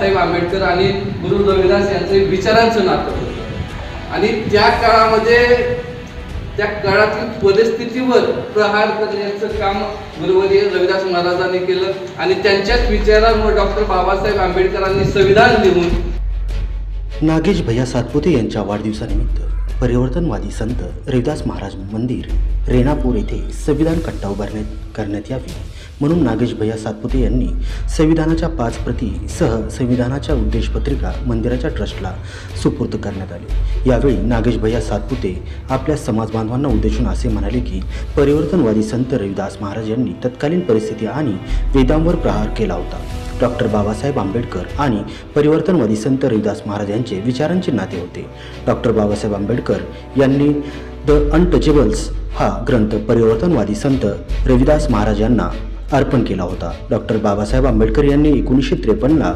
बाबासाहेब आंबेडकर आणि गुरु रविदास यांचं विचारांचं नातं होतं आणि त्या काळामध्ये त्या काळातील परिस्थितीवर प्रहार करण्याचं काम गुरुवर्य रविदास महाराजांनी केलं आणि त्यांच्याच विचारांवर डॉक्टर बाबासाहेब आंबेडकरांनी संविधान लिहून नागेश भैया सातपुते यांच्या वाढदिवसानिमित्त परिवर्तनवादी संत रविदास महाराज मंदिर रेणापूर येथे संविधान कट्टा करण्यात यावी म्हणून नागेश भैया सातपुते यांनी संविधानाच्या 5 प्रती सह संविधानाच्या उद्देशपत्रिका मंदिराच्या ट्रस्टला सुपूर्द करण्यात आली। यावेळी नागेश भैया सातपुते आपल्या समाज बांधवांना उद्देशून असे म्हणाले की परिवर्तनवादी संत रविदास महाराज यांनी तत्कालीन परिस्थिती आणि वेदांवर प्रहार केला होता। डॉक्टर बाबासाहेब आंबेडकर आणि परिवर्तनवादी संत रविदास महाराज यांचे विचारांचे नाते होते। डॉक्टर बाबासाहेब आंबेडकर यांनी द अनटचेबल्स हा ग्रंथ परिवर्तनवादी संत रविदास महाराज यांना अर्पण केला होता। डॉक्टर बाबासाहेब आंबेडकर यांनी 1953